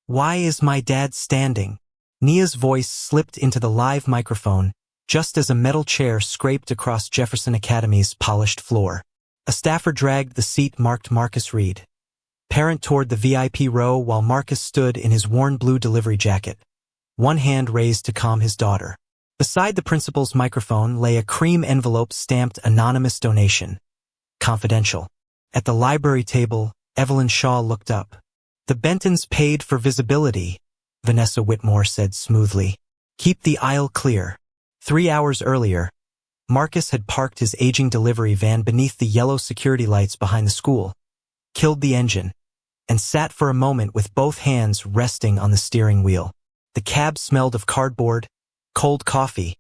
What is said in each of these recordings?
Why is my dad standing? Nia's voice slipped into the live microphone just as a metal chair scraped across Jefferson Academy's polished floor. A staffer dragged the seat marked Marcus Reed, parent, toward the VIP row while Marcus stood in his worn blue delivery jacket, one hand raised to calm his daughter. Beside the principal's microphone lay a cream envelope stamped "Anonymous Donation. Confidential." At the library table, Evelyn Shaw looked up. "The Bentons paid for visibility," Vanessa Whitmore said smoothly. "Keep the aisle clear." 3 hours earlier, Marcus had parked his aging delivery van beneath the yellow security lights behind the school, killed the engine, and sat for a moment with both hands resting on the steering wheel. The cab smelled of cardboard, cold coffee,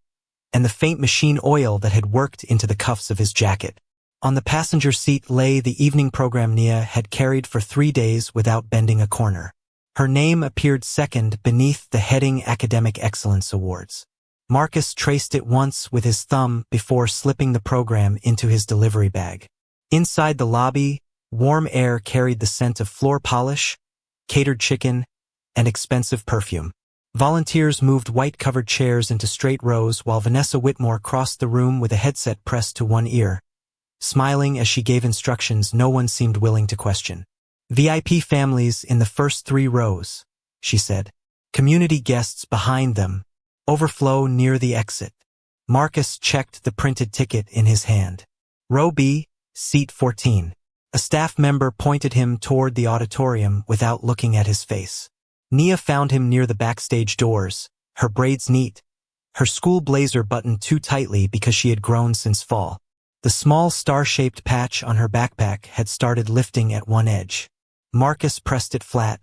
and the faint machine oil that had worked into the cuffs of his jacket. On the passenger seat lay the evening program Nia had carried for 3 days without bending a corner. Her name appeared second beneath the heading Academic Excellence Awards. Marcus traced it once with his thumb before slipping the program into his delivery bag. Inside the lobby, warm air carried the scent of floor polish, catered chicken, and expensive perfume. Volunteers moved white-covered chairs into straight rows while Vanessa Whitmore crossed the room with a headset pressed to one ear. Smiling as she gave instructions no one seemed willing to question. "VIP families in the first 3 rows," she said. "Community guests behind them. Overflow near the exit." Marcus checked the printed ticket in his hand. "Row B, seat 14. A staff member pointed him toward the auditorium without looking at his face. Nia found him near the backstage doors, her braids neat, her school blazer buttoned too tightly because she had grown since fall. The small star-shaped patch on her backpack had started lifting at one edge. Marcus pressed it flat,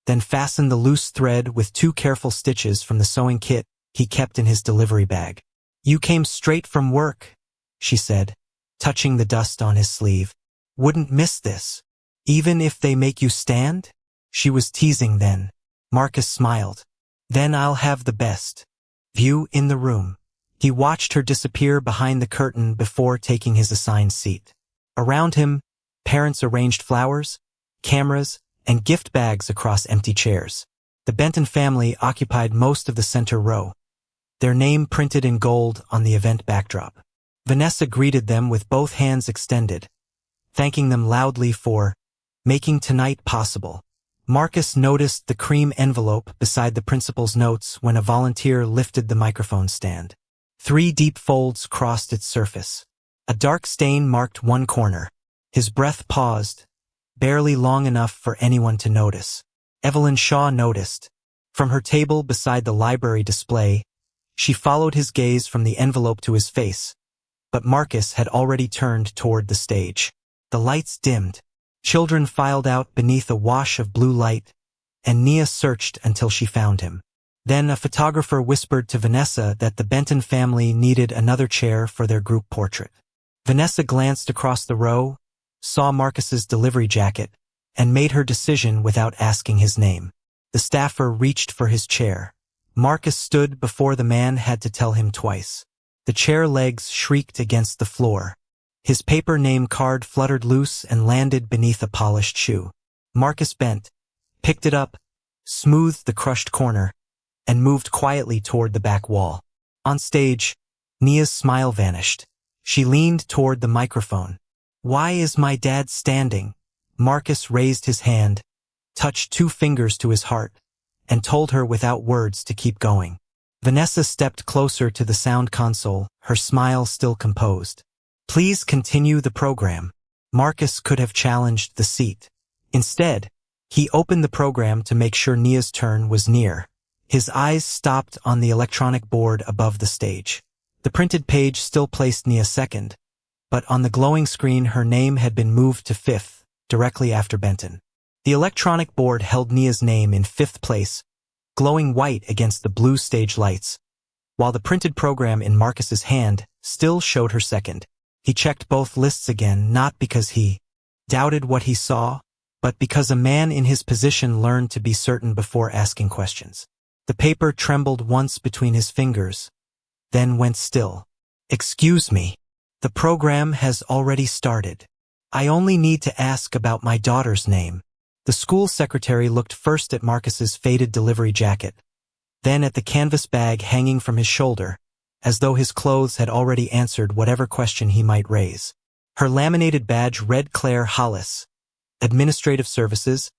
then fastened the loose thread with 2 careful stitches from the sewing kit he kept in his delivery bag. "You came straight from work," she said, touching the dust on his sleeve. "Wouldn't miss this. Even if they make you stand?" She was teasing then. Marcus smiled. "Then I'll have the best view in the room." He watched her disappear behind the curtain before taking his assigned seat. Around him, parents arranged flowers, cameras, and gift bags across empty chairs. The Benton family occupied most of the center row, their name printed in gold on the event backdrop. Vanessa greeted them with both hands extended, thanking them loudly for making tonight possible. Marcus noticed the cream envelope beside the principal's notes when a volunteer lifted the microphone stand. 3 deep folds crossed its surface. A dark stain marked one corner. His breath paused, barely long enough for anyone to notice. Evelyn Shaw noticed. From her table beside the library display, she followed his gaze from the envelope to his face, but Marcus had already turned toward the stage. The lights dimmed. Children filed out beneath a wash of blue light, and Nia searched until she found him. Then a photographer whispered to Vanessa that the Benton family needed another chair for their group portrait. Vanessa glanced across the row, saw Marcus's delivery jacket, and made her decision without asking his name. The staffer reached for his chair. Marcus stood before the man had to tell him twice. The chair legs shrieked against the floor. His paper name card fluttered loose and landed beneath a polished shoe. Marcus bent, picked it up, smoothed the crushed corner, and moved quietly toward the back wall. On stage, Nia's smile vanished. She leaned toward the microphone. "Why is my dad standing?" Marcus raised his hand, touched 2 fingers to his heart, and told her without words to keep going. Vanessa stepped closer to the sound console, her smile still composed. "Please continue the program." Marcus could have challenged the seat. Instead, he opened the program to make sure Nia's turn was near. His eyes stopped on the electronic board above the stage. The printed page still placed Nia second, but on the glowing screen her name had been moved to 5th, directly after Benton. The electronic board held Nia's name in 5th place, glowing white against the blue stage lights, while the printed program in Marcus's hand still showed her second. He checked both lists again, not because he doubted what he saw, but because a man in his position learned to be certain before asking questions. The paper trembled once between his fingers, then went still. "Excuse me. The program has already started. I only need to ask about my daughter's name." The school secretary looked first at Marcus's faded delivery jacket, then at the canvas bag hanging from his shoulder, as though his clothes had already answered whatever question he might raise. Her laminated badge read Claire Hollis, Administrative Services,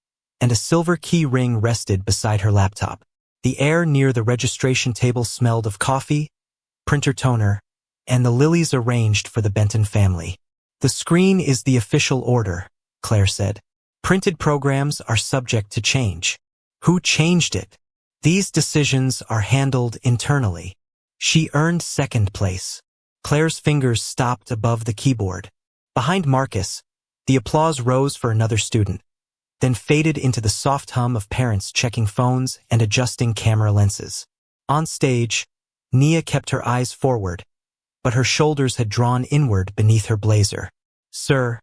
and a silver key ring rested beside her laptop. The air near the registration table smelled of coffee, printer toner, and the lilies arranged for the Benton family. "The screen is the official order," Claire said. "Printed programs are subject to change." "Who changed it?" "These decisions are handled internally." She earned second place. Claire's fingers stopped above the keyboard. Behind Marcus, the applause rose for another student, then faded into the soft hum of parents checking phones and adjusting camera lenses. On stage, Nia kept her eyes forward, but her shoulders had drawn inward beneath her blazer. "Sir,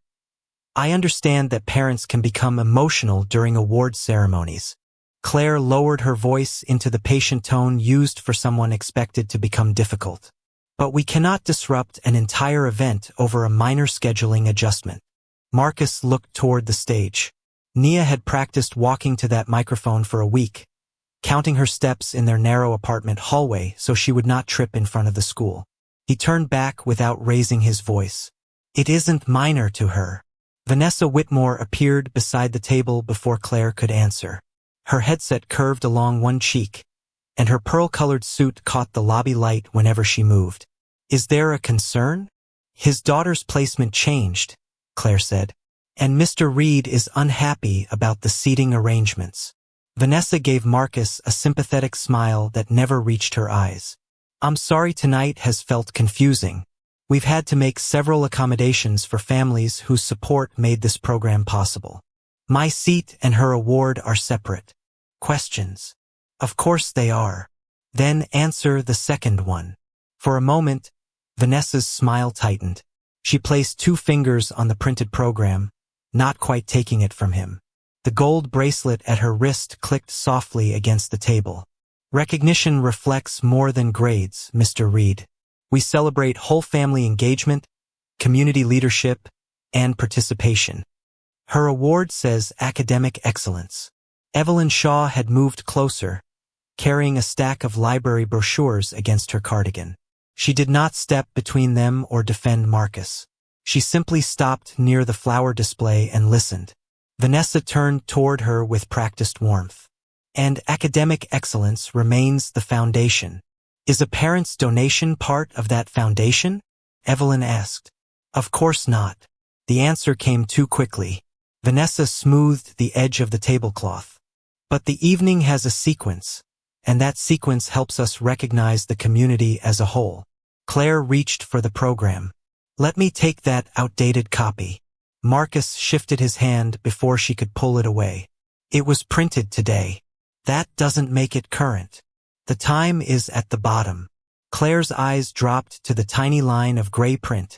I understand that parents can become emotional during award ceremonies." Claire lowered her voice into the patient tone used for someone expected to become difficult. "But we cannot disrupt an entire event over a minor scheduling adjustment." Marcus looked toward the stage. Nia had practiced walking to that microphone for a week, counting her steps in their narrow apartment hallway so she would not trip in front of the school. He turned back without raising his voice. "It isn't minor to her." Vanessa Whitmore appeared beside the table before Claire could answer. Her headset curved along one cheek, and her pearl-colored suit caught the lobby light whenever she moved. "Is there a concern?" "His daughter's placement changed," Claire said, "and Mr. Reed is unhappy about the seating arrangements." Vanessa gave Marcus a sympathetic smile that never reached her eyes. "I'm sorry tonight has felt confusing. We've had to make several accommodations for families whose support made this program possible. My seat and her award are separate." "Questions?" "Of course they are." "Then answer the second one." For a moment, Vanessa's smile tightened. She placed 2 fingers on the printed program, not quite taking it from him. The gold bracelet at her wrist clicked softly against the table. "Recognition reflects more than grades, Mr. Reed. We celebrate whole family engagement, community leadership, and participation." Her award says academic excellence. Evelyn Shaw had moved closer, carrying a stack of library brochures against her cardigan. She did not step between them or defend Marcus. She simply stopped near the flower display and listened. Vanessa turned toward her with practiced warmth. "And academic excellence remains the foundation. Is a parent's donation part of that foundation?" Evelyn asked. "Of course not." The answer came too quickly. Vanessa smoothed the edge of the tablecloth. "But the evening has a sequence, and that sequence helps us recognize the community as a whole." Claire reached for the program. "Let me take that outdated copy." Marcus shifted his hand before she could pull it away. "It was printed today. That doesn't make it current. The time is at the bottom." Claire's eyes dropped to the tiny line of gray print.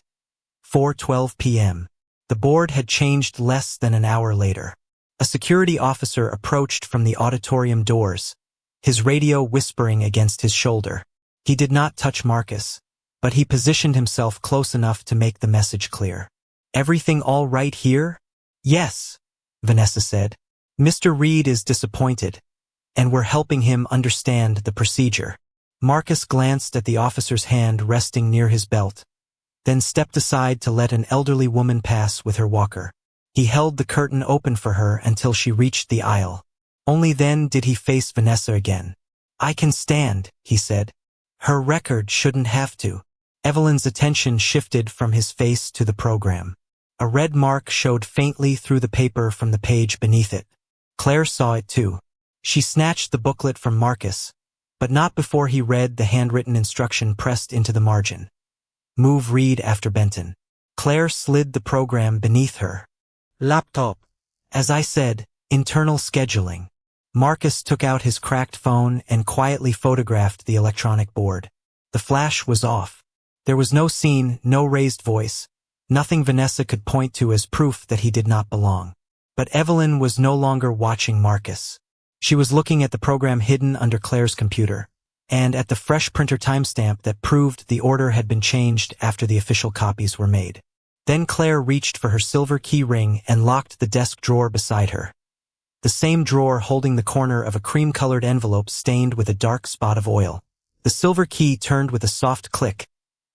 4:12 p.m. The board had changed less than an hour later. A security officer approached from the auditorium doors, his radio whispering against his shoulder. He did not touch Marcus, but he positioned himself close enough to make the message clear. "Everything all right here?" "Yes," Vanessa said. "Mr. Reed is disappointed, and we're helping him understand the procedure." Marcus glanced at the officer's hand resting near his belt, then stepped aside to let an elderly woman pass with her walker. He held the curtain open for her until she reached the aisle. Only then did he face Vanessa again. "I can stand," he said. "Her record shouldn't have to." Evelyn's attention shifted from his face to the program. A red mark showed faintly through the paper from the page beneath it. Claire saw it too. She snatched the booklet from Marcus, but not before he read the handwritten instruction pressed into the margin. "Move Reed after Benton." Claire slid the program beneath her laptop. "As I said, internal scheduling." Marcus took out his cracked phone and quietly photographed the electronic board. The flash was off. There was no scene, no raised voice, nothing Vanessa could point to as proof that he did not belong. But Evelyn was no longer watching Marcus. She was looking at the program hidden under Claire's computer, and at the fresh printer timestamp that proved the order had been changed after the official copies were made. Then Claire reached for her silver key ring and locked the desk drawer beside her. the same drawer holding the corner of a cream-colored envelope stained with a dark spot of oil. The silver key turned with a soft click,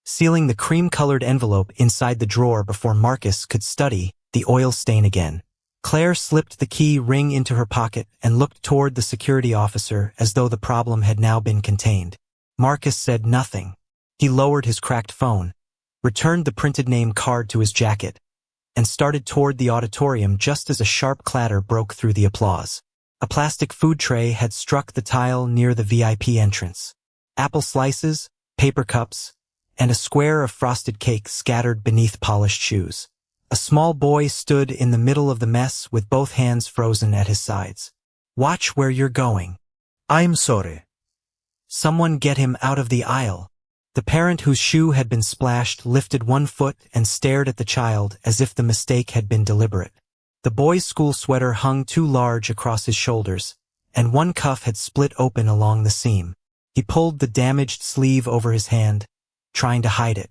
sealing the cream-colored envelope inside the drawer before Marcus could study the oil stain again. Claire slipped the key ring into her pocket and looked toward the security officer as though the problem had now been contained. Marcus said nothing. He lowered his cracked phone, returned the printed name card to his jacket, and started toward the auditorium just as a sharp clatter broke through the applause. A plastic food tray had struck the tile near the VIP entrance. Apple slices, paper cups, and a square of frosted cake scattered beneath polished shoes. A small boy stood in the middle of the mess with both hands frozen at his sides. "Watch where you're going." I'm sorry. "Someone get him out of the aisle." The parent whose shoe had been splashed lifted one foot and stared at the child as if the mistake had been deliberate. The boy's school sweater hung too large across his shoulders, and one cuff had split open along the seam. He pulled the damaged sleeve over his hand, trying to hide it.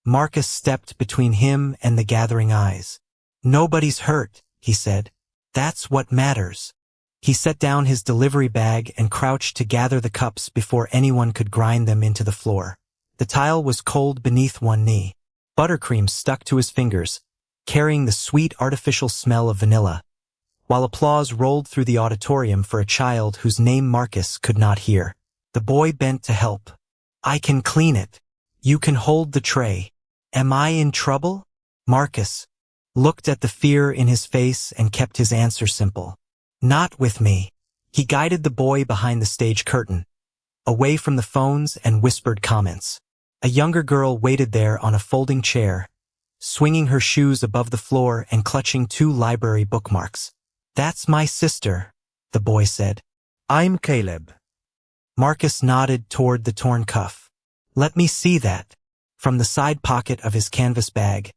Marcus stepped between him and the gathering eyes. "Nobody's hurt," he said. "That's what matters." He set down his delivery bag and crouched to gather the cups before anyone could grind them into the floor. The tile was cold beneath one knee. Buttercream stuck to his fingers, carrying the sweet artificial smell of vanilla, while applause rolled through the auditorium for a child whose name Marcus could not hear. The boy bent to help. "I can clean it. You can hold the tray." "Am I in trouble?" Marcus looked at the fear in his face and kept his answer simple. "Not with me." He guided the boy behind the stage curtain, away from the phones and whispered comments. A younger girl waited there on a folding chair, swinging her shoes above the floor and clutching two library bookmarks. "That's my sister," the boy said. I'm Caleb. Marcus nodded toward the torn cuff. "Let me see that." From the side pocket of his canvas bag,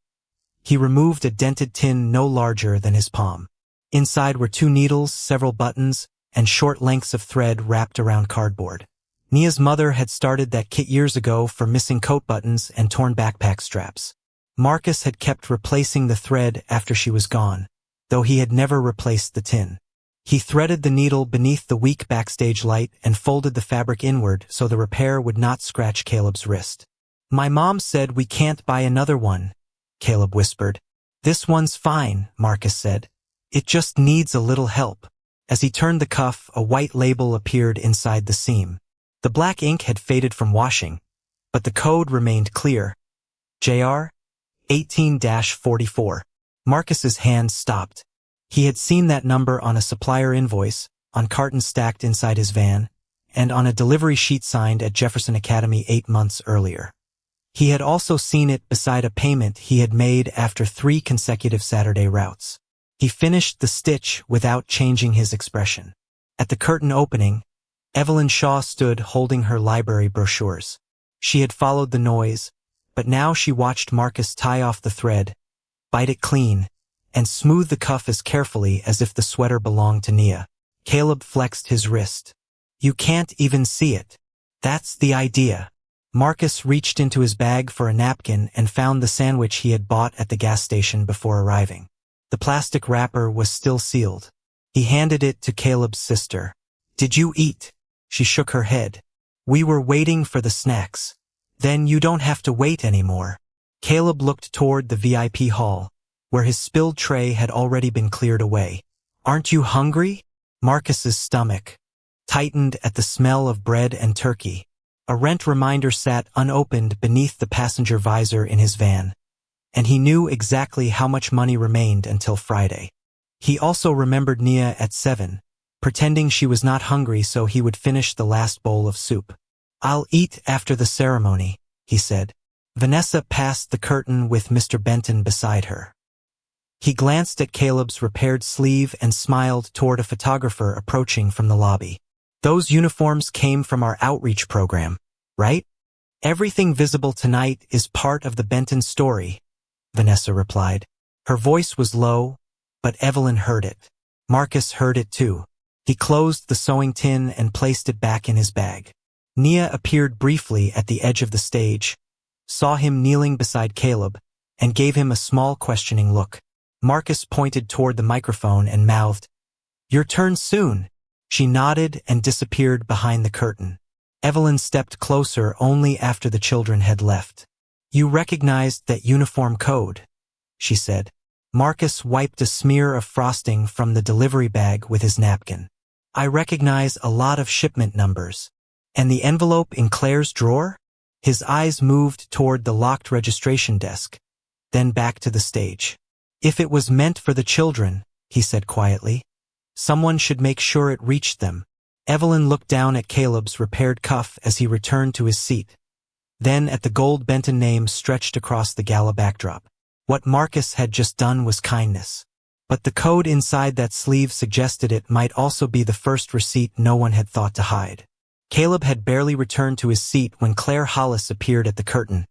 he removed a dented tin no larger than his palm. Inside were 2 needles, several buttons, and short lengths of thread wrapped around cardboard. Nia's mother had started that kit years ago for missing coat buttons and torn backpack straps. Marcus had kept replacing the thread after she was gone, though he had never replaced the tin. He threaded the needle beneath the weak backstage light and folded the fabric inward so the repair would not scratch Caleb's wrist. "My mom said we can't buy another one," Caleb whispered. "This one's fine," Marcus said. "It just needs a little help." As he turned the cuff, a white label appeared inside the seam. The black ink had faded from washing, but the code remained clear. JR 18-44. Marcus's hand stopped. He had seen that number on a supplier invoice, on cartons stacked inside his van, and on a delivery sheet signed at Jefferson Academy 8 months earlier. He had also seen it beside a payment he had made after 3 consecutive Saturday routes. He finished the stitch without changing his expression. At the curtain opening, Evelyn Shaw stood holding her library brochures. She had followed the noise, but now she watched Marcus tie off the thread, bite it clean, and smooth the cuff as carefully as if the sweater belonged to Nia. Caleb flexed his wrist. "You can't even see it. That's the idea." Marcus reached into his bag for a napkin and found the sandwich he had bought at the gas station before arriving. The plastic wrapper was still sealed. He handed it to Caleb's sister. "Did you eat?" She shook her head. "We were waiting for the snacks." "Then you don't have to wait anymore." Caleb looked toward the VIP hall, where his spilled tray had already been cleared away. "Aren't you hungry?" Marcus's stomach tightened at the smell of bread and turkey. A rent reminder sat unopened beneath the passenger visor in his van, and he knew exactly how much money remained until Friday. He also remembered Nia at 7, pretending she was not hungry so he would finish the last bowl of soup. "I'll eat after the ceremony," he said. Vanessa passed the curtain with Mr. Benton beside her. He glanced at Caleb's repaired sleeve and smiled toward a photographer approaching from the lobby. "Those uniforms came from our outreach program, right?" "Everything visible tonight is part of the Benton story," Vanessa replied. Her voice was low, but Evelyn heard it. Marcus heard it too. He closed the sewing tin and placed it back in his bag. Nia appeared briefly at the edge of the stage, saw him kneeling beside Caleb, and gave him a small questioning look. Marcus pointed toward the microphone and mouthed, Your turn soon. She nodded and disappeared behind the curtain. Evelyn stepped closer only after the children had left. You recognized that uniform code, she said. Marcus wiped a smear of frosting from the delivery bag with his napkin. I recognize a lot of shipment numbers. And the envelope in Claire's drawer? His eyes moved toward the locked registration desk, then back to the stage. If it was meant for the children, he said quietly, someone should make sure it reached them. Evelyn looked down at Caleb's repaired cuff as he returned to his seat, then at the gold Benton name stretched across the gala backdrop. What Marcus had just done was kindness. But the code inside that sleeve suggested it might also be the first receipt no one had thought to hide. Caleb had barely returned to his seat when Claire Hollis appeared at the curtain,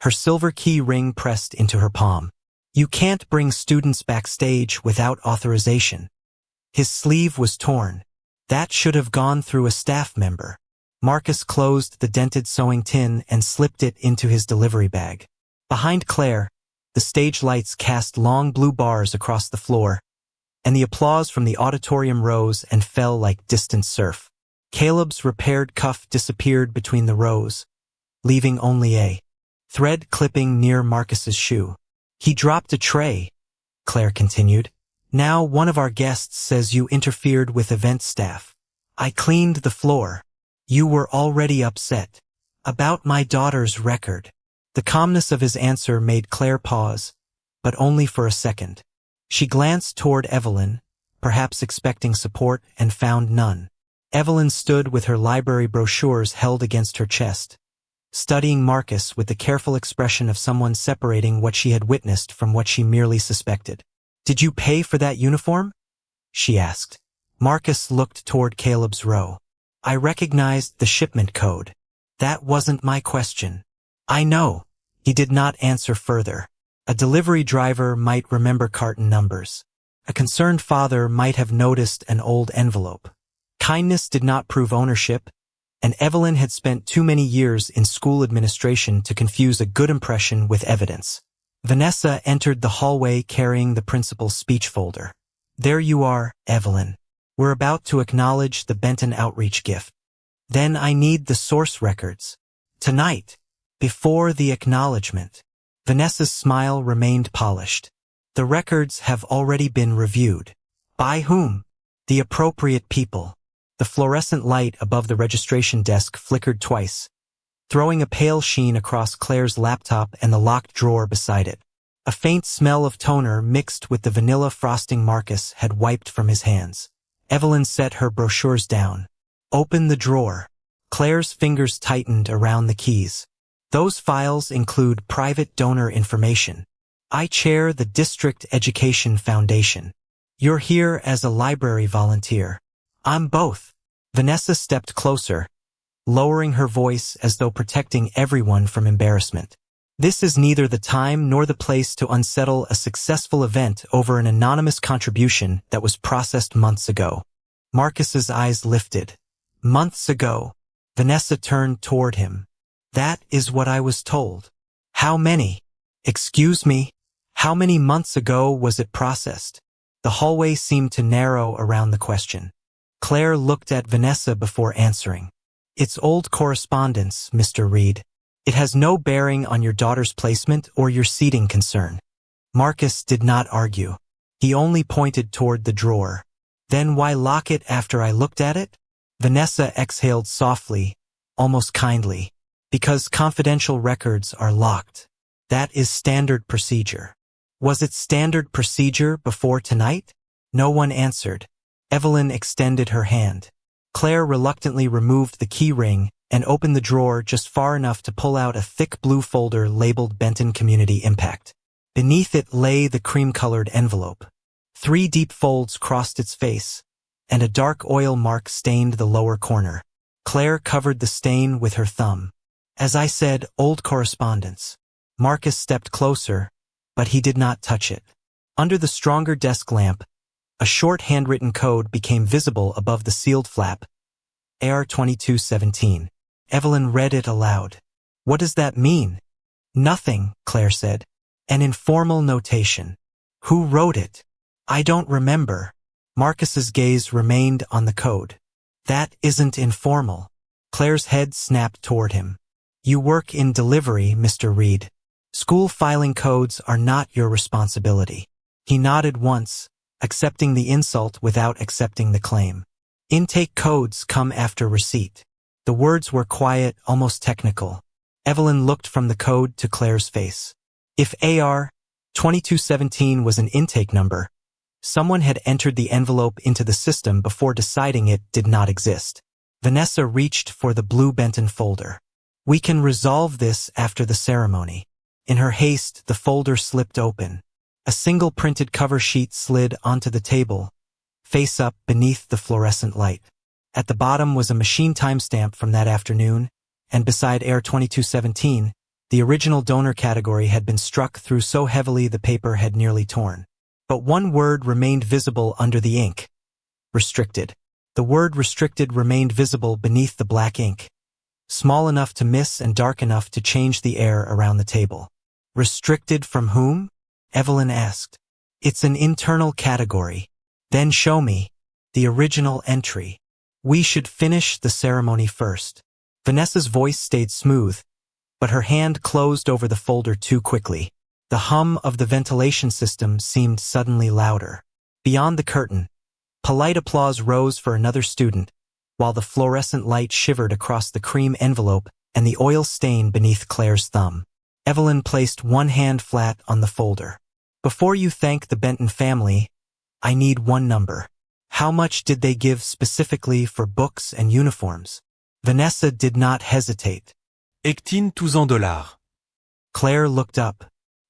her silver key ring pressed into her palm. You can't bring students backstage without authorization. His sleeve was torn. That should have gone through a staff member. Marcus closed the dented sewing tin and slipped it into his delivery bag. Behind Claire, the stage lights cast long blue bars across the floor, and the applause from the auditorium rose and fell like distant surf. Caleb's repaired cuff disappeared between the rows, leaving only a thread clipping near Marcus's shoe. He dropped a tray, Claire continued. Now one of our guests says you interfered with event staff. I cleaned the floor. You were already upset. About my daughter's record. The calmness of his answer made Claire pause, but only for a second. She glanced toward Evelyn, perhaps expecting support, and found none. Evelyn stood with her library brochures held against her chest, studying Marcus with the careful expression of someone separating what she had witnessed from what she merely suspected. Did you pay for that uniform? She asked. Marcus looked toward Caleb's row. I recognized the shipment code. That wasn't my question. I know. He did not answer further. A delivery driver might remember carton numbers. A concerned father might have noticed an old envelope. Kindness did not prove ownership, and Evelyn had spent too many years in school administration to confuse a good impression with evidence. Vanessa entered the hallway carrying the principal's speech folder. There you are, Evelyn. We're about to acknowledge the Benton outreach gift. Then I need the source records. Tonight, before the acknowledgement. Vanessa's smile remained polished. The records have already been reviewed. By whom? The appropriate people. The fluorescent light above the registration desk flickered twice, throwing a pale sheen across Claire's laptop and the locked drawer beside it. A faint smell of toner mixed with the vanilla frosting Marcus had wiped from his hands. Evelyn set her brochures down. Open the drawer. Claire's fingers tightened around the keys. Those files include private donor information. I chair the District Education Foundation. You're here as a library volunteer. I'm both. Vanessa stepped closer, lowering her voice as though protecting everyone from embarrassment. This is neither the time nor the place to unsettle a successful event over an anonymous contribution that was processed months ago. Marcus's eyes lifted. Months ago. Vanessa turned toward him. That is what I was told. How many? Excuse me? How many months ago was it processed? The hallway seemed to narrow around the question. Claire looked at Vanessa before answering. It's old correspondence, Mr. Reed. It has no bearing on your daughter's placement or your seating concern. Marcus did not argue. He only pointed toward the drawer. Then why lock it after I looked at it? Vanessa exhaled softly, almost kindly. Because confidential records are locked. That is standard procedure. Was it standard procedure before tonight? No one answered. Evelyn extended her hand. Claire reluctantly removed the key ring and opened the drawer just far enough to pull out a thick blue folder labeled Benton Community Impact. Beneath it lay the cream-colored envelope. 3 deep folds crossed its face, and a dark oil mark stained the lower corner. Claire covered the stain with her thumb. As I said, old correspondence. Marcus stepped closer, but he did not touch it. Under the stronger desk lamp, a short handwritten code became visible above the sealed flap. AR-2217. Evelyn read it aloud. What does that mean? Nothing, Claire said. An informal notation. Who wrote it? I don't remember. Marcus's gaze remained on the code. That isn't informal. Claire's head snapped toward him. You work in delivery, Mr. Reed. School filing codes are not your responsibility. He nodded once, accepting the insult without accepting the claim. Intake codes come after receipt. The words were quiet, almost technical. Evelyn looked from the code to Claire's face. If AR 2217 was an intake number, someone had entered the envelope into the system before deciding it did not exist. Vanessa reached for the blue Benton folder. We can resolve this after the ceremony. In her haste, the folder slipped open. A single printed cover sheet slid onto the table, face up beneath the fluorescent light. At the bottom was a machine timestamp from that afternoon, and beside AR 2217, the original donor category had been struck through so heavily the paper had nearly torn. But one word remained visible under the ink. Restricted. The word restricted remained visible beneath the black ink, small enough to miss and dark enough to change the air around the table. Restricted from whom? Evelyn asked. It's an internal category. Then show me the original entry. We should finish the ceremony first. Vanessa's voice stayed smooth, but her hand closed over the folder too quickly. The hum of the ventilation system seemed suddenly louder. Beyond the curtain, polite applause rose for another student, while the fluorescent light shivered across the cream envelope and the oil stain beneath Claire's thumb. Evelyn placed one hand flat on the folder. Before you thank the Benton family, I need one number. How much did they give specifically for books and uniforms? Vanessa did not hesitate. 18 dollars. Claire looked up.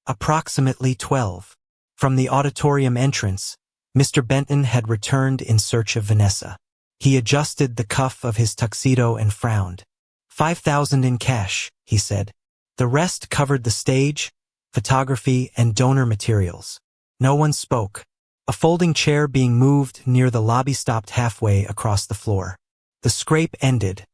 Approximately 12. From the auditorium entrance, Mr. Benton had returned in search of Vanessa. He adjusted the cuff of his tuxedo and frowned. 5,000 in cash, he said. The rest covered the stage, photography, and donor materials. No one spoke. A folding chair being moved near the lobby stopped halfway across the floor. The scrape ended,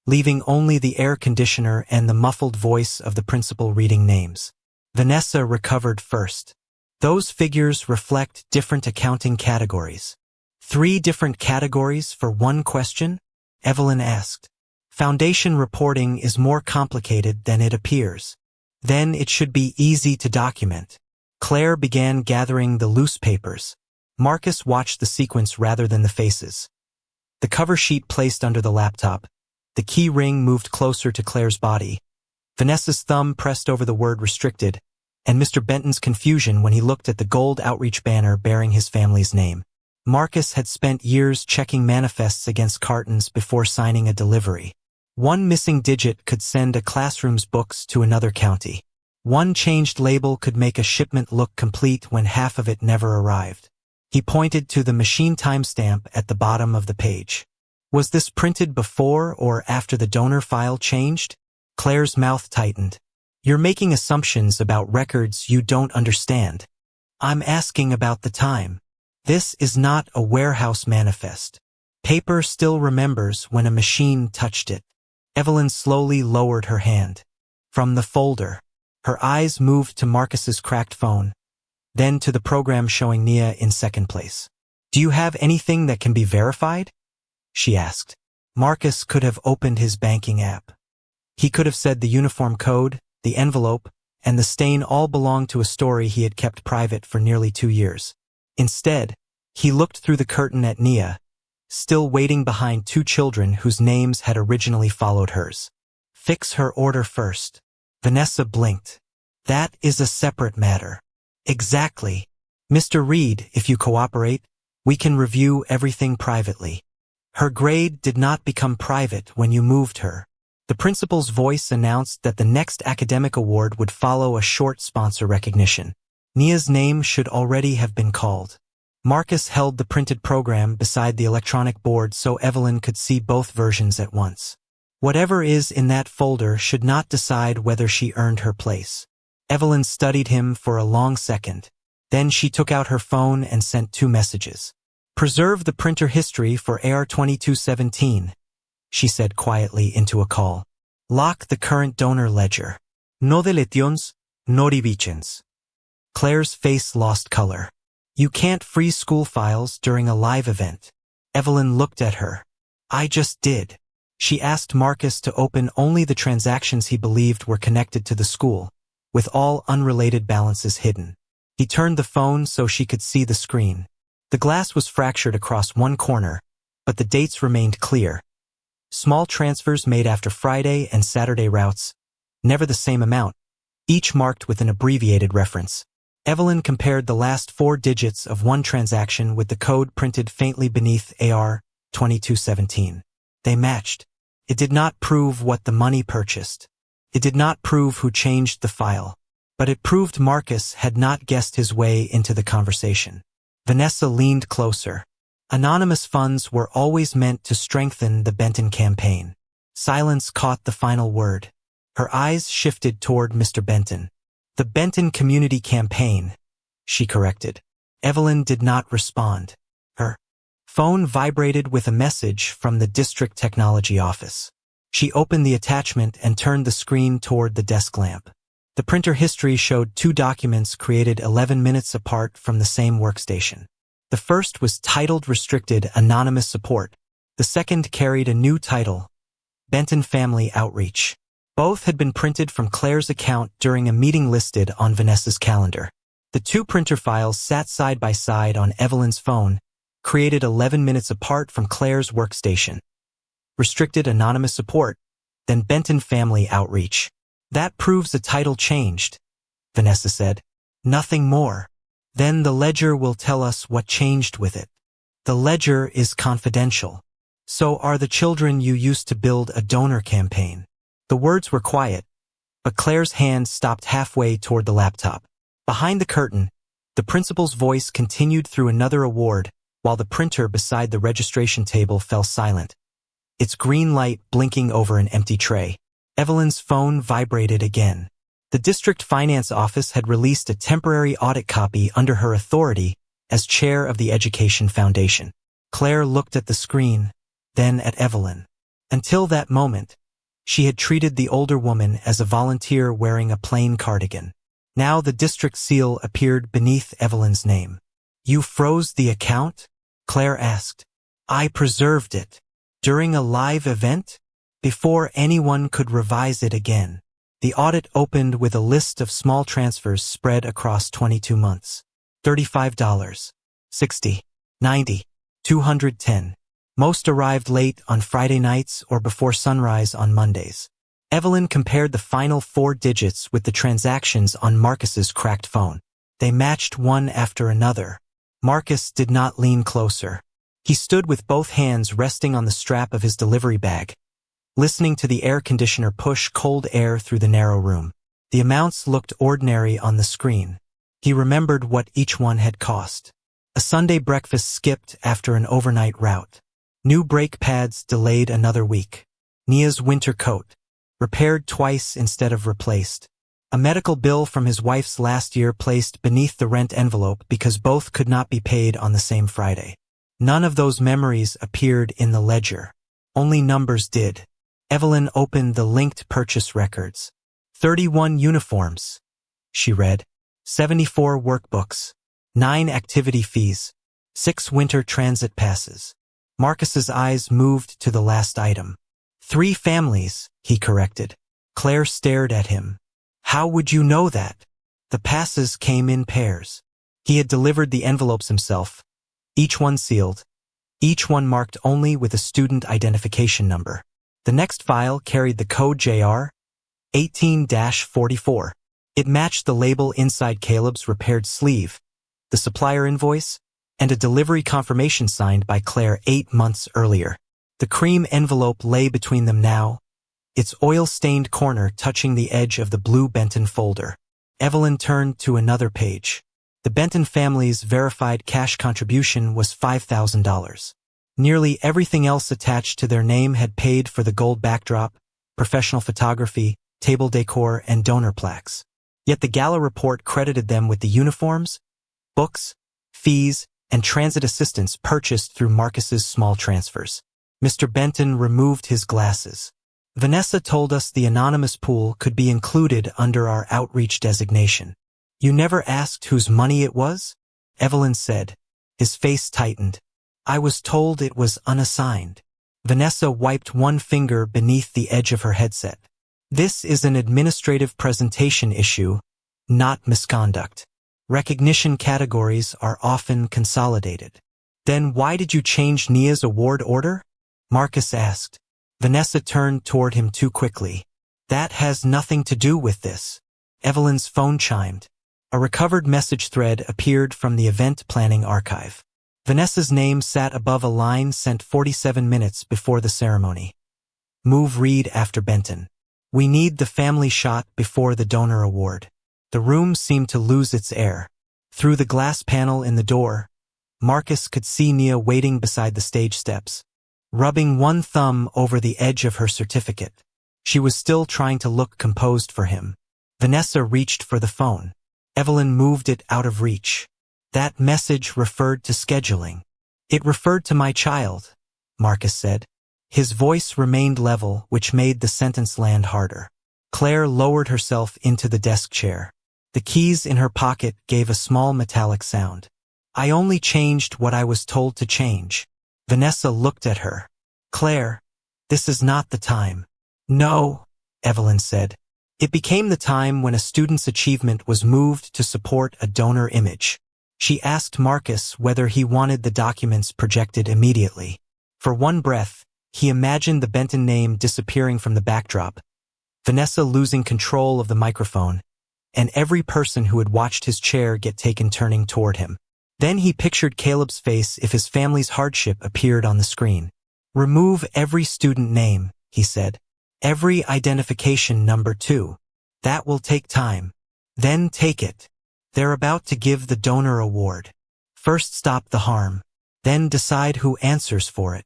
leaving only the air conditioner and the muffled voice of the principal reading names. Vanessa recovered first. Those figures reflect different accounting categories. 3 different categories for one question? Evelyn asked. Foundation reporting is more complicated than it appears. Then it should be easy to document. Claire began gathering the loose papers. Marcus watched the sequence rather than the faces. The cover sheet placed under the laptop. The key ring moved closer to Claire's body. Vanessa's thumb pressed over the word restricted, and Mr. Benton's confusion when he looked at the gold outreach banner bearing his family's name. Marcus had spent years checking manifests against cartons before signing a delivery. One missing digit could send a classroom's books to another county. One changed label could make a shipment look complete when half of it never arrived. He pointed to the machine timestamp at the bottom of the page. Was this printed before or after the donor file changed? Claire's mouth tightened. You're making assumptions about records you don't understand. I'm asking about the time. This is not a warehouse manifest. Paper still remembers when a machine touched it. Evelyn slowly lowered her hand. From the folder, her eyes moved to Marcus's cracked phone, then to the program showing Nia in second place. Do you have anything that can be verified? She asked. Marcus could have opened his banking app. He could have said the uniform code, the envelope, and the stain all belonged to a story he had kept private for nearly 2 years. Instead, he looked through the curtain at Nia, still waiting behind 2 children whose names had originally followed hers. Fix her order first. Vanessa blinked. That is a separate matter. Exactly. Mr. Reed, if you cooperate, we can review everything privately. Her grade did not become private when you moved her. The principal's voice announced that the next academic award would follow a short sponsor recognition. Nia's name should already have been called. Marcus held the printed program beside the electronic board so Evelyn could see both versions at once. Whatever is in that folder should not decide whether she earned her place. Evelyn studied him for a long second. Then she took out her phone and sent 2 messages. Preserve the printer history for AR 2217, she said quietly into a call. Lock the current donor ledger. No deletions, no revisions. Claire's face lost color. You can't freeze school files during a live event. Evelyn looked at her. I just did. She asked Marcus to open only the transactions he believed were connected to the school, with all unrelated balances hidden. He turned the phone so she could see the screen. The glass was fractured across one corner, but the dates remained clear. Small transfers made after Friday and Saturday routes, never the same amount, each marked with an abbreviated reference. Evelyn compared the last 4 digits of one transaction with the code printed faintly beneath AR 2217. They matched. It did not prove what the money purchased. It did not prove who changed the file. But it proved Marcus had not guessed his way into the conversation. Vanessa leaned closer. Anonymous funds were always meant to strengthen the Benton campaign. Silence caught the final word. Her eyes shifted toward Mr. Benton. The Benton Community Campaign, she corrected. Evelyn did not respond. Her phone vibrated with a message from the district technology office. She opened the attachment and turned the screen toward the desk lamp. The printer history showed 2 documents created 11 minutes apart from the same workstation. The first was titled Restricted Anonymous Support. The second carried a new title, Benton Family Outreach. Both had been printed from Claire's account during a meeting listed on Vanessa's calendar. The 2 printer files sat side by side on Evelyn's phone, created 11 minutes apart from Claire's workstation. Restricted Anonymous Support, then Benton Family Outreach. That proves the title changed, Vanessa said. Nothing more. Then the ledger will tell us what changed with it. The ledger is confidential. So are the children you used to build a donor campaign. The words were quiet, but Claire's hand stopped halfway toward the laptop. Behind the curtain, the principal's voice continued through another award, while the printer beside the registration table fell silent, its green light blinking over an empty tray. Evelyn's phone vibrated again. The district finance office had released a temporary audit copy under her authority as chair of the Education Foundation. Claire looked at the screen, then at Evelyn. Until that moment, she had treated the older woman as a volunteer wearing a plain cardigan. Now the district seal appeared beneath Evelyn's name. You froze the account? Claire asked. I preserved it. During a live event? Before anyone could revise it again. The audit opened with a list of small transfers spread across 22 months. $35, $60, $90, $210. Most arrived late on Friday nights or before sunrise on Mondays. Evelyn compared the final 4 digits with the transactions on Marcus's cracked phone. They matched one after another. Marcus did not lean closer. He stood with both hands resting on the strap of his delivery bag, listening to the air conditioner push cold air through the narrow room. The amounts looked ordinary on the screen. He remembered what each one had cost. A Sunday breakfast skipped after an overnight route. New brake pads delayed another week. Nia's winter coat, repaired twice instead of replaced. A medical bill from his wife's last year placed beneath the rent envelope because both could not be paid on the same Friday. None of those memories appeared in the ledger. Only numbers did. Evelyn opened the linked purchase records. 31 uniforms, she read. 74 workbooks. 9 activity fees. 6 winter transit passes. Marcus's eyes moved to the last item. 3 families, he corrected. Claire stared at him. How would you know that? The passes came in pairs. He had delivered the envelopes himself, each one sealed, each one marked only with a student identification number. The next file carried the code JR 18-44. It matched the label inside Caleb's repaired sleeve, the supplier invoice, and a delivery confirmation signed by Claire 8 months earlier. The cream envelope lay between them now, its oil-stained corner touching the edge of the blue Benton folder. Evelyn turned to another page. The Benton family's verified cash contribution was $5,000. Nearly everything else attached to their name had paid for the gold backdrop, professional photography, table decor, and donor plaques. Yet the gala report credited them with the uniforms, books, fees, and transit assistance purchased through Marcus's small transfers. Mr. Benton removed his glasses. Vanessa told us the anonymous pool could be included under our outreach designation. You never asked whose money it was? Evelyn said. His face tightened. I was told it was unassigned. Vanessa wiped one finger beneath the edge of her headset. This is an administrative presentation issue, not misconduct. Recognition categories are often consolidated. Then why did you change Nia's award order? Marcus asked. Vanessa turned toward him too quickly. That has nothing to do with this. Evelyn's phone chimed. A recovered message thread appeared from the event planning archive. Vanessa's name sat above a line sent 47 minutes before the ceremony. Move read after Benton. We need the family shot before the donor award. The room seemed to lose its air. Through the glass panel in the door, Marcus could see Nia waiting beside the stage steps, rubbing one thumb over the edge of her certificate. She was still trying to look composed for him. Vanessa reached for the phone. Evelyn moved it out of reach. That message referred to scheduling. It referred to my child, Marcus said. His voice remained level, which made the sentence land harder. Claire lowered herself into the desk chair. The keys in her pocket gave a small metallic sound. I only changed what I was told to change. Vanessa looked at her. Claire, this is not the time. No, Evelyn said. It became the time when a student's achievement was moved to support a donor image. She asked Marcus whether he wanted the documents projected immediately. For one breath, he imagined the Benton name disappearing from the backdrop, Vanessa losing control of the microphone, and every person who had watched his chair get taken turning toward him. Then he pictured Caleb's face if his family's hardship appeared on the screen. Remove every student name, he said. Every identification number too. That will take time. Then take it. They're about to give the donor award. First stop the harm. Then decide who answers for it.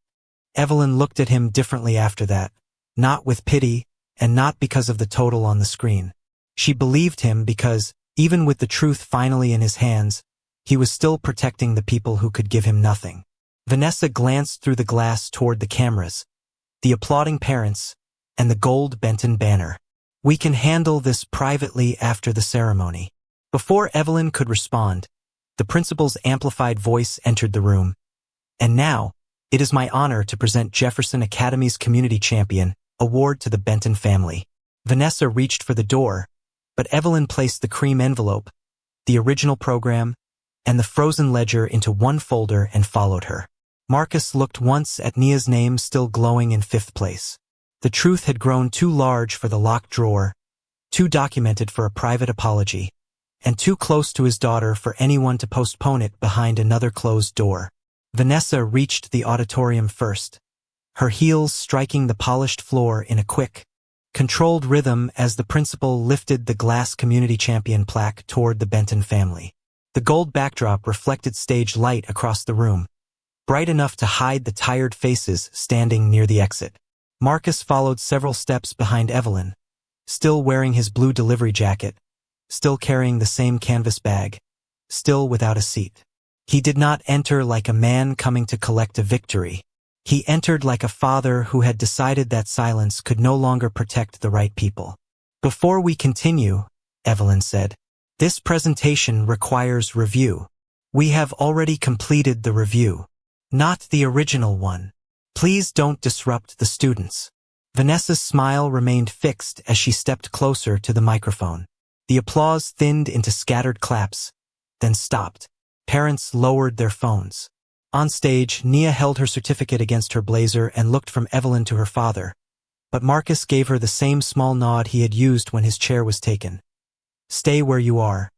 Evelyn looked at him differently after that, not with pity, and not because of the total on the screen. She believed him because, even with the truth finally in his hands, he was still protecting the people who could give him nothing. Vanessa glanced through the glass toward the cameras, the applauding parents, and the gold Benton banner. We can handle this privately after the ceremony. Before Evelyn could respond, the principal's amplified voice entered the room. And now, it is my honor to present Jefferson Academy's Community Champion Award to the Benton family. Vanessa reached for the door, but Evelyn placed the cream envelope, the original program, and the frozen ledger into one folder and followed her. Marcus looked once at Nia's name still glowing in 5th place. The truth had grown too large for the locked drawer, too documented for a private apology, and too close to his daughter for anyone to postpone it behind another closed door. Vanessa reached the auditorium first, her heels striking the polished floor in a quick, controlled rhythm as the principal lifted the glass community champion plaque toward the Benton family. The gold backdrop reflected stage light across the room, bright enough to hide the tired faces standing near the exit. Marcus followed several steps behind Evelyn, still wearing his blue delivery jacket, still carrying the same canvas bag, still without a seat. He did not enter like a man coming to collect a victory. He entered like a father who had decided that silence could no longer protect the right people. Before we continue, Evelyn said, this presentation requires review. We have already completed the review, not the original one. Please don't disrupt the students. Vanessa's smile remained fixed as she stepped closer to the microphone. The applause thinned into scattered claps, then stopped. Parents lowered their phones. On stage, Nia held her certificate against her blazer and looked from Evelyn to her father, but Marcus gave her the same small nod he had used when his chair was taken. Stay where you are.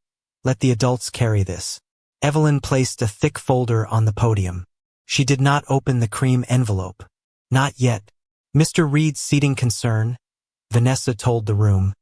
Let the adults carry this. Evelyn placed a thick folder on the podium. She did not open the cream envelope. Not yet. Mr. Reed's seating concern, Vanessa told the room,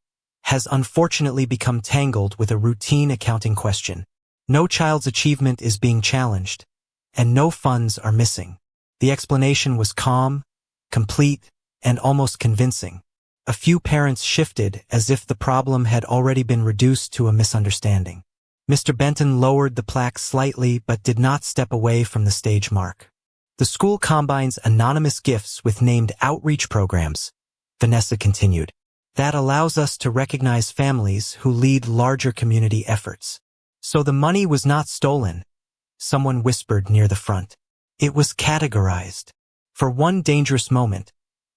has unfortunately become tangled with a routine accounting question. No child's achievement is being challenged, and no funds are missing. The explanation was calm, complete, and almost convincing. A few parents shifted as if the problem had already been reduced to a misunderstanding. Mr. Benton lowered the plaque slightly but did not step away from the stage mark. The school combines anonymous gifts with named outreach programs, Vanessa continued. That allows us to recognize families who lead larger community efforts. So the money was not stolen, someone whispered near the front. It was categorized. For one dangerous moment,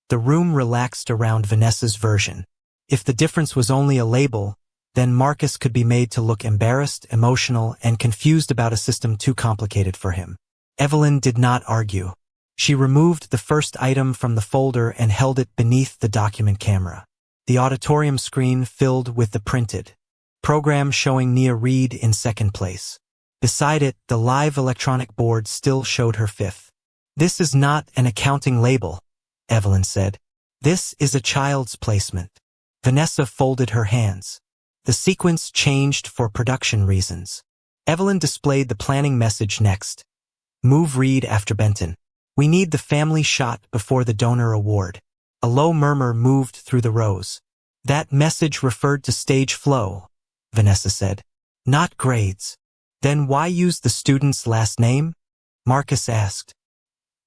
the room relaxed around Vanessa's version. If the difference was only a label, then Marcus could be made to look embarrassed, emotional, and confused about a system too complicated for him. Evelyn did not argue. She removed the first item from the folder and held it beneath the document camera. The auditorium screen filled with the printed program showing Nia Reed in second place. Beside it, the live electronic board still showed her fifth. "This is not an accounting label," Evelyn said. "This is a child's placement." Vanessa folded her hands. The sequence changed for production reasons. Evelyn displayed the planning message next. "Move Reed after Benton. We need the family shot before the donor award." A low murmur moved through the rows. "That message referred to stage flow," Vanessa said. "Not grades." "Then why use the student's last name?" Marcus asked.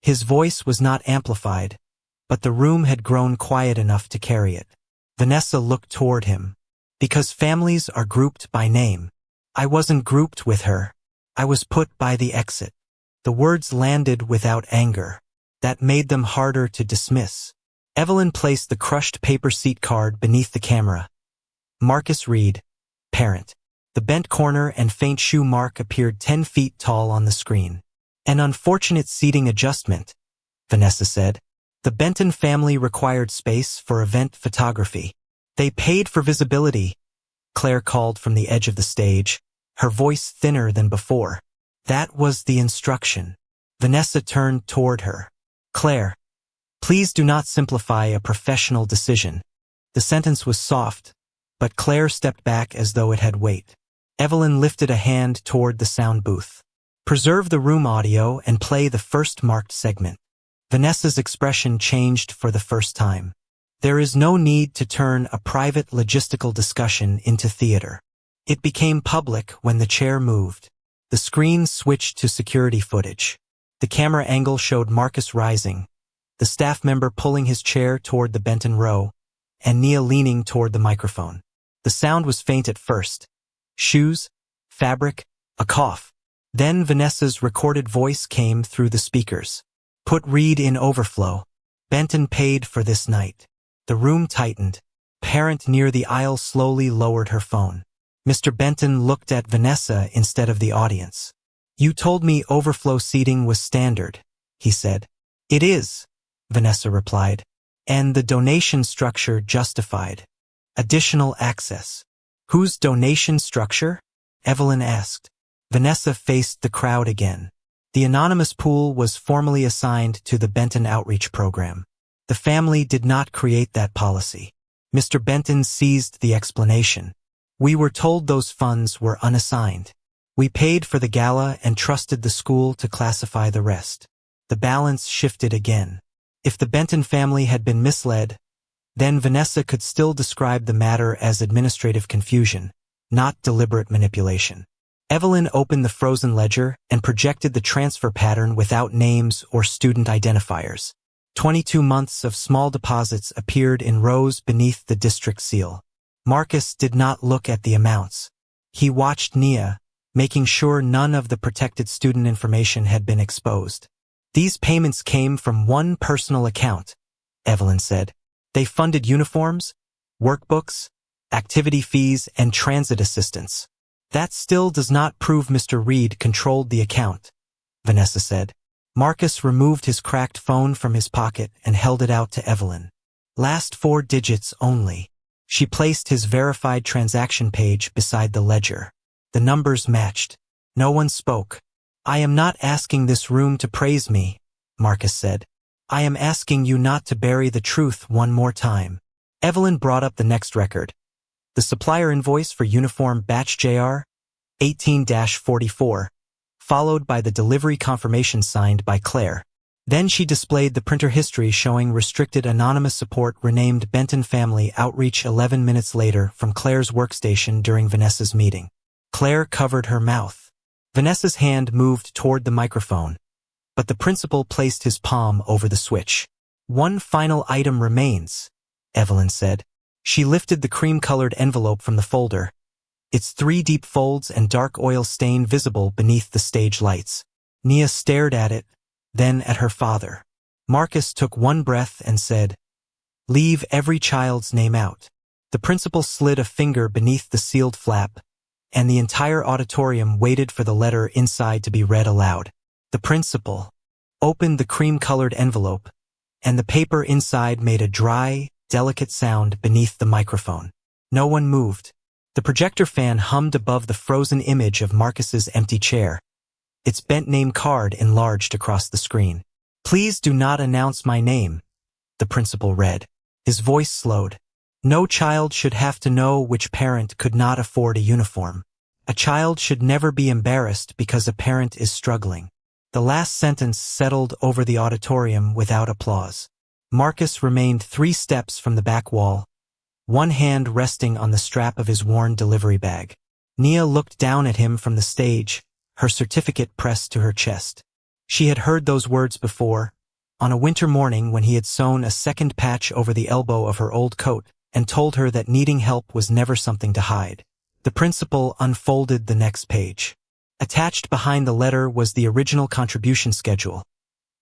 His voice was not amplified, but the room had grown quiet enough to carry it. Vanessa looked toward him. "Because families are grouped by name. I wasn't grouped with her. I was put by the exit." The words landed without anger. That made them harder to dismiss. Evelyn placed the crushed paper seat card beneath the camera. Marcus Reed, parent. The bent corner and faint shoe mark appeared 10 feet tall on the screen. "An unfortunate seating adjustment," Vanessa said. "The Benton family required space for event photography. They paid for visibility," Claire called from the edge of the stage, her voice thinner than before. "That was the instruction." Vanessa turned toward her. "Claire, please do not simplify a professional decision." The sentence was soft, but Claire stepped back as though it had weight. Evelyn lifted a hand toward the sound booth. "Preserve the room audio and play the first marked segment." Vanessa's expression changed for the first time. There is no need to turn a private logistical discussion into theater. It became public when the chair moved. The screen switched to security footage. The camera angle showed Marcus rising, the staff member pulling his chair toward the Benton row, and Nia leaning toward the microphone. The sound was faint at first. Shoes, fabric, a cough. Then Vanessa's recorded voice came through the speakers. "Put Reed in overflow. Benton paid for this night." The room tightened. Parent near the aisle slowly lowered her phone. Mr. Benton looked at Vanessa instead of the audience. "You told me overflow seating was standard," he said. "It is," Vanessa replied. "And the donation structure justified additional access." "Whose donation structure?" Evelyn asked. Vanessa faced the crowd again. The anonymous pool was formally assigned to the Benton Outreach Program. The family did not create that policy. Mr. Benton seized the explanation. "We were told those funds were unassigned. We paid for the gala and trusted the school to classify the rest." The balance shifted again. If the Benton family had been misled, then Vanessa could still describe the matter as administrative confusion, not deliberate manipulation. Evelyn opened the frozen ledger and projected the transfer pattern without names or student identifiers. 22 months of small deposits appeared in rows beneath the district seal. Marcus did not look at the amounts. He watched Nia, making sure none of the protected student information had been exposed. "These payments came from one personal account," Evelyn said. "They funded uniforms, workbooks, activity fees, and transit assistance." "That still does not prove Mr. Reed controlled the account," Vanessa said. Marcus removed his cracked phone from his pocket and held it out to Evelyn. "Last 4 digits only." She placed his verified transaction page beside the ledger. The numbers matched. No one spoke. "I am not asking this room to praise me," Marcus said. "I am asking you not to bury the truth one more time." Evelyn brought up the next record. The supplier invoice for uniform batch JR 18-44, followed by the delivery confirmation signed by Claire. Then she displayed the printer history showing restricted anonymous support renamed Benton Family Outreach 11 minutes later from Claire's workstation during Vanessa's meeting. Claire covered her mouth. Vanessa's hand moved toward the microphone, but the principal placed his palm over the switch. "One final item remains," Evelyn said. She lifted the cream-colored envelope from the folder. its 3 deep folds and dark oil stain visible beneath the stage lights. Nia stared at it, then at her father. Marcus took one breath and said, "Leave every child's name out." The principal slid a finger beneath the sealed flap, and the entire auditorium waited for the letter inside to be read aloud. The principal opened the cream-colored envelope, and the paper inside made a dry, delicate sound beneath the microphone. No one moved. The projector fan hummed above the frozen image of Marcus's empty chair, its bent name card enlarged across the screen. "Please do not announce my name," the principal read. His voice slowed. "No child should have to know which parent could not afford a uniform. A child should never be embarrassed because a parent is struggling." The last sentence settled over the auditorium without applause. Marcus remained 3 steps from the back wall, one hand resting on the strap of his worn delivery bag. Nia looked down at him from the stage, her certificate pressed to her chest. She had heard those words before, on a winter morning when he had sewn a second patch over the elbow of her old coat and told her that needing help was never something to hide. The principal unfolded the next page. Attached behind the letter was the original contribution schedule,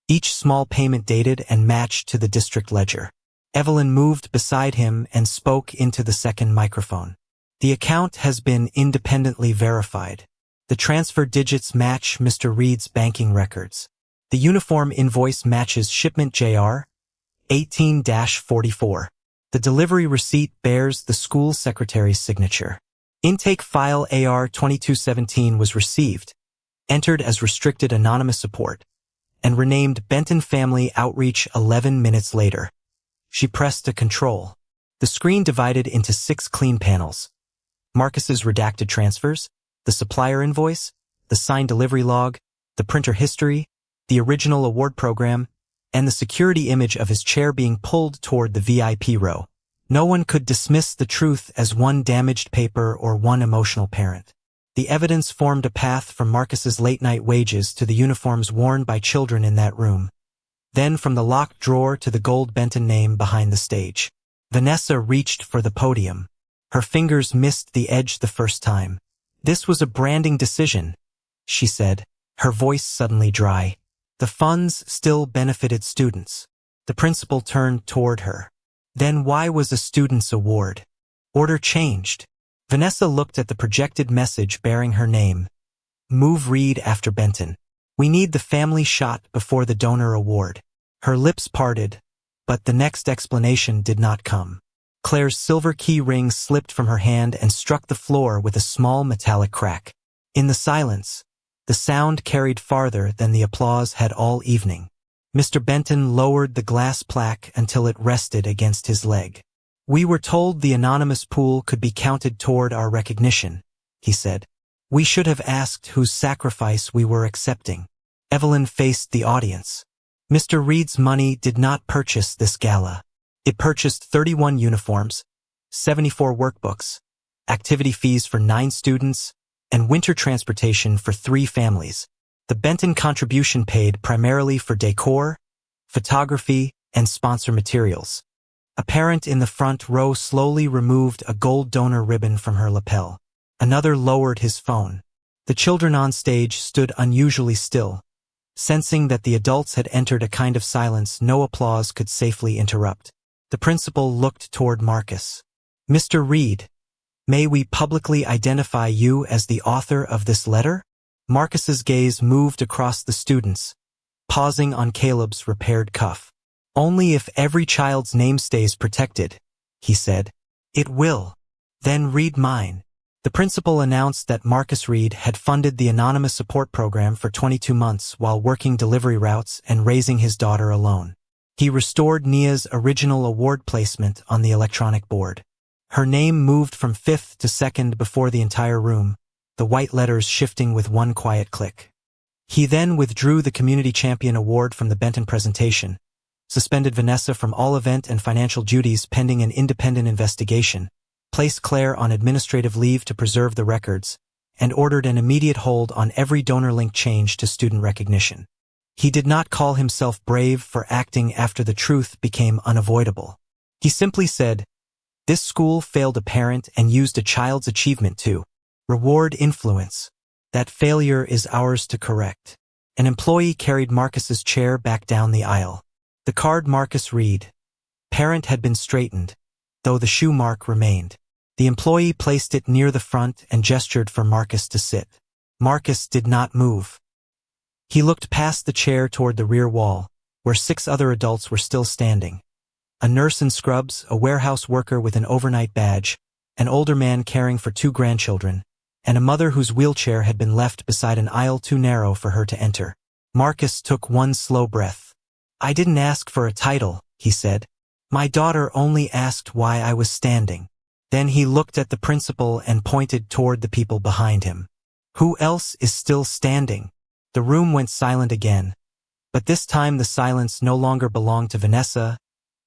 each small payment dated and matched to the district ledger. Evelyn moved beside him and spoke into the second microphone. "The account has been independently verified. The transfer digits match Mr. Reed's banking records. The uniform invoice matches shipment JR 18-44. The delivery receipt bears the school secretary's signature. Intake file AR 2217 was received, entered as restricted anonymous support, and renamed Benton Family Outreach 11 minutes later." She pressed a control. The screen divided into 6 clean panels. Marcus's redacted transfers, the supplier invoice, the signed delivery log, the printer history, the original award program, and the security image of his chair being pulled toward the VIP row. No one could dismiss the truth as one damaged paper or one emotional parent. The evidence formed a path from Marcus's late-night wages to the uniforms worn by children in that room, then from the locked drawer to the gold Benton name behind the stage. Vanessa reached for the podium. Her fingers missed the edge the first time. "This was a branding decision," she said, her voice suddenly dry. "The funds still benefited students." The principal turned toward her. "Then why was a student's award? Order changed." Vanessa looked at the projected message bearing her name. "Move Reed after Benton. We need the family shot before the donor award." Her lips parted, but the next explanation did not come. Claire's silver key ring slipped from her hand and struck the floor with a small metallic crack. In the silence, the sound carried farther than the applause had all evening. Mr. Benton lowered the glass plaque until it rested against his leg. "We were told the anonymous pool could be counted toward our recognition," he said. "We should have asked whose sacrifice we were accepting." Evelyn faced the audience. "Mr. Reed's money did not purchase this gala. It purchased 31 uniforms, 74 workbooks, activity fees for 9 students, and winter transportation for 3 families. The Benton contribution paid primarily for decor, photography, and sponsor materials." A parent in the front row slowly removed a gold donor ribbon from her lapel. Another lowered his phone. The children on stage stood unusually still, sensing that the adults had entered a kind of silence no applause could safely interrupt. The principal looked toward Marcus. "Mr. Reed, may we publicly identify you as the author of this letter?" Marcus's gaze moved across the students, pausing on Caleb's repaired cuff. "Only if every child's name stays protected," he said. "It will. Then read mine." The principal announced that Marcus Reed had funded the anonymous support program for 22 months while working delivery routes and raising his daughter alone. He restored Nia's original award placement on the electronic board. Her name moved from 5th to 2nd before the entire room, the white letters shifting with one quiet click. He then withdrew the Community Champion Award from the Benton presentation, suspended Vanessa from all event and financial duties pending an independent investigation, placed Claire on administrative leave to preserve the records, and ordered an immediate hold on every donor-linked change to student recognition. He did not call himself brave for acting after the truth became unavoidable. He simply said, "This school failed a parent and used a child's achievement to Reward influence. That failure is ours to correct. An employee carried Marcus's chair back down the aisle. The card Marcus read. Parent had been straightened, though the shoe mark remained. The employee placed it near the front and gestured for Marcus to sit. Marcus did not move. He looked past the chair toward the rear wall, where 6 other adults were still standing. A nurse in scrubs, a warehouse worker with an overnight badge, an older man caring for 2 grandchildren, and a mother whose wheelchair had been left beside an aisle too narrow for her to enter. Marcus took one slow breath. I didn't ask for a title, he said. My daughter only asked why I was standing. Then he looked at the principal and pointed toward the people behind him. Who else is still standing? The room went silent again, but this time the silence no longer belonged to Vanessa,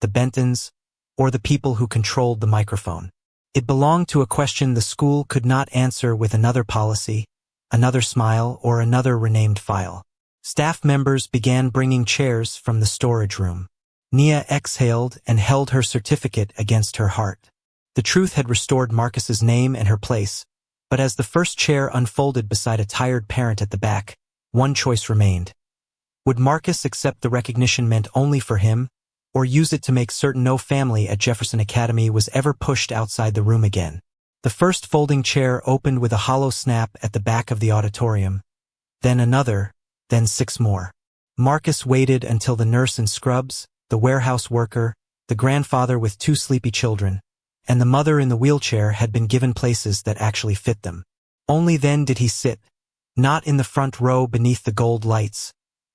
the Bentons, or the people who controlled the microphone. It belonged to a question the school could not answer with another policy, another smile, or another renamed file. Staff members began bringing chairs from the storage room. Nia exhaled and held her certificate against her heart. The truth had restored Marcus's name and her place, but as the first chair unfolded beside a tired parent at the back, one choice remained. Would Marcus accept the recognition meant only for him, or use it to make certain no family at Jefferson Academy was ever pushed outside the room again? The first folding chair opened with a hollow snap at the back of the auditorium, then another, then 6 more. Marcus waited until the nurse in scrubs, the warehouse worker, the grandfather with 2 sleepy children, and the mother in the wheelchair had been given places that actually fit them. Only then did he sit, not in the front row beneath the gold lights,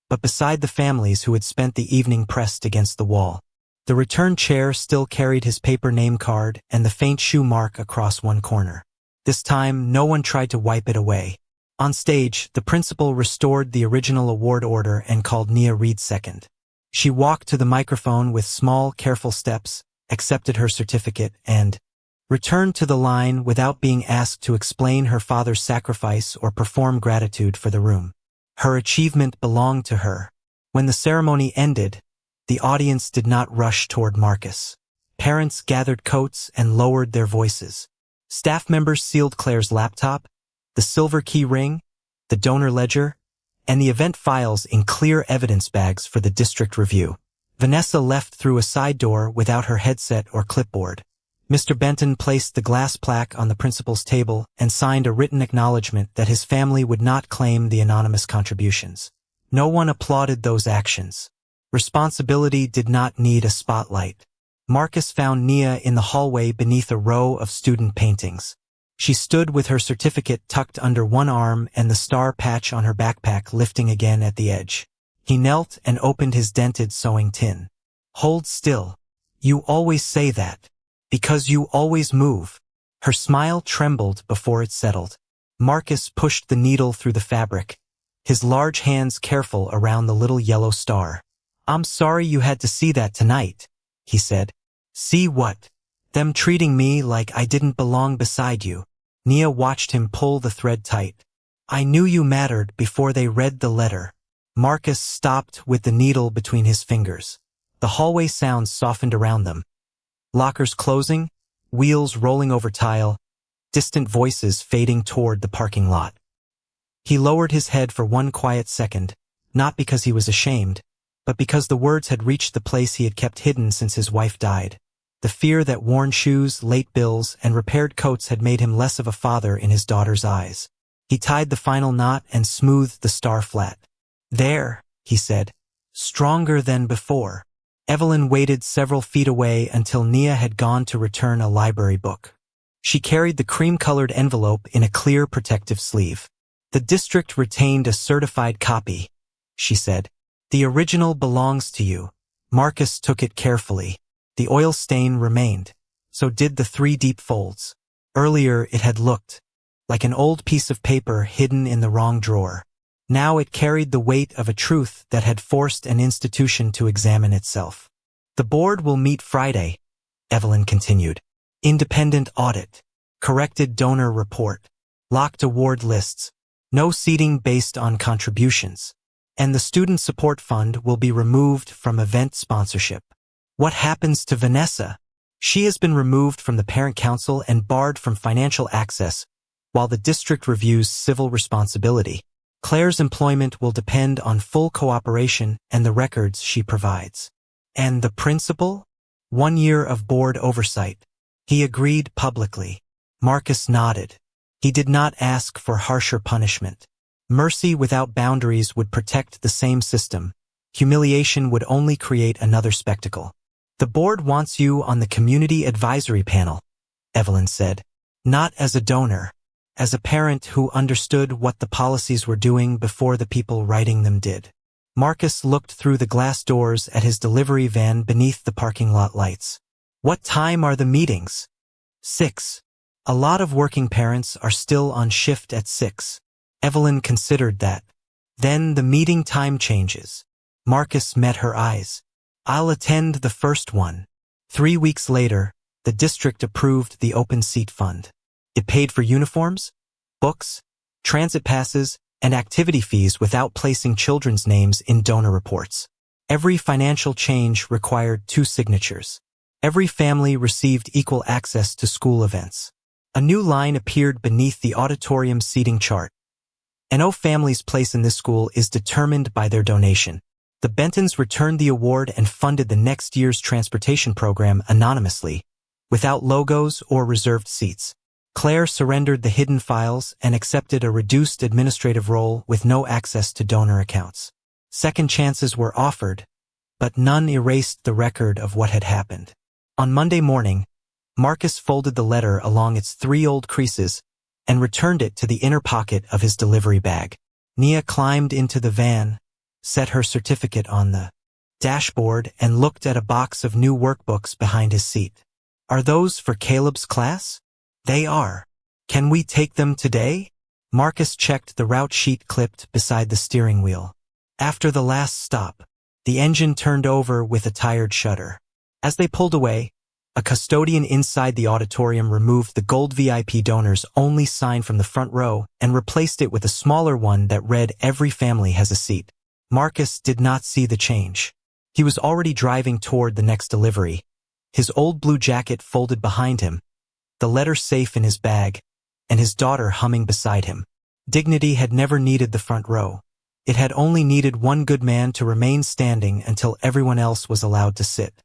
but beside the families who had spent the evening pressed against the wall. The return chair still carried his paper name card and the faint shoe mark across one corner. This time, no one tried to wipe it away. On stage, the principal restored the original award order and called Nia Reed second. She walked to the microphone with small, careful steps, accepted her certificate, and returned to the line without being asked to explain her father's sacrifice or perform gratitude for the room. Her achievement belonged to her. When the ceremony ended, the audience did not rush toward Marcus. Parents gathered coats and lowered their voices. Staff members sealed Claire's laptop, the silver key ring, the donor ledger, and the event files in clear evidence bags for the district review. Vanessa left through a side door without her headset or clipboard. Mr. Benton placed the glass plaque on the principal's table and signed a written acknowledgement that his family would not claim the anonymous contributions. No one applauded those actions. Responsibility did not need a spotlight. Marcus found Nia in the hallway beneath a row of student paintings. She stood with her certificate tucked under one arm and the star patch on her backpack lifting again at the edge. He knelt and opened his dented sewing tin. Hold still. You always say that. Because you always move. Her smile trembled before it settled. Marcus pushed the needle through the fabric, his large hands careful around the little yellow star. I'm sorry you had to see that tonight, he said. See what? Them treating me like I didn't belong beside you. Nia watched him pull the thread tight. I knew you mattered before they read the letter. Marcus stopped with the needle between his fingers. The hallway sounds softened around them. Lockers closing, wheels rolling over tile, distant voices fading toward the parking lot. He lowered his head for one quiet second, not because he was ashamed, but because the words had reached the place he had kept hidden since his wife died. The fear that worn shoes, late bills, and repaired coats had made him less of a father in his daughter's eyes. He tied the final knot and smoothed the star flat. There, he said, stronger than before. Evelyn waited several feet away until Nia had gone to return a library book. She carried the cream-colored envelope in a clear protective sleeve. The district retained a certified copy, she said. The original belongs to you. Marcus took it carefully. The oil stain remained. So did the 3 deep folds. Earlier it had looked like an old piece of paper hidden in the wrong drawer. Now it carried the weight of a truth that had forced an institution to examine itself. The board will meet Friday, Evelyn continued. Independent audit, corrected donor report, locked award lists, no seating based on contributions, and the Student Support Fund will be removed from event sponsorship. What happens to Vanessa? She has been removed from the Parent Council and barred from financial access while the district reviews civil responsibility. Claire's employment will depend on full cooperation and the records she provides. And the principal? 1 year of board oversight. He agreed publicly. Marcus nodded. He did not ask for harsher punishment. Mercy without boundaries would protect the same system. Humiliation would only create another spectacle. The board wants you on the community advisory panel, Evelyn said. Not as a donor, as a parent who understood what the policies were doing before the people writing them did. Marcus looked through the glass doors at his delivery van beneath the parking lot lights. What time are the meetings? 6. A lot of working parents are still on shift at 6. Evelyn considered that. Then the meeting time changes. Marcus met her eyes. I'll attend the first one. 3 weeks later, the district approved the open seat fund. It paid for uniforms, books, transit passes, and activity fees without placing children's names in donor reports. Every financial change required 2 signatures. Every family received equal access to school events. A new line appeared beneath the auditorium seating chart. No family's place in this school is determined by their donation. The Bentons returned the award and funded the next year's transportation program anonymously, without logos or reserved seats. Claire surrendered the hidden files and accepted a reduced administrative role with no access to donor accounts. Second chances were offered, but none erased the record of what had happened. On Monday morning, Marcus folded the letter along its 3 old creases and returned it to the inner pocket of his delivery bag. Nia climbed into the van, set her certificate on the dashboard, and looked at a box of new workbooks behind his seat. Are those for Caleb's class? They are. Can we take them today? Marcus checked the route sheet clipped beside the steering wheel. After the last stop, the engine turned over with a tired shudder. As they pulled away, a custodian inside the auditorium removed the gold VIP donors only sign from the front row and replaced it with a smaller one that read "Every family has a seat." Marcus did not see the change. He was already driving toward the next delivery, his old blue jacket folded behind him, the letter safe in his bag, and his daughter humming beside him. Dignity had never needed the front row. It had only needed one good man to remain standing until everyone else was allowed to sit.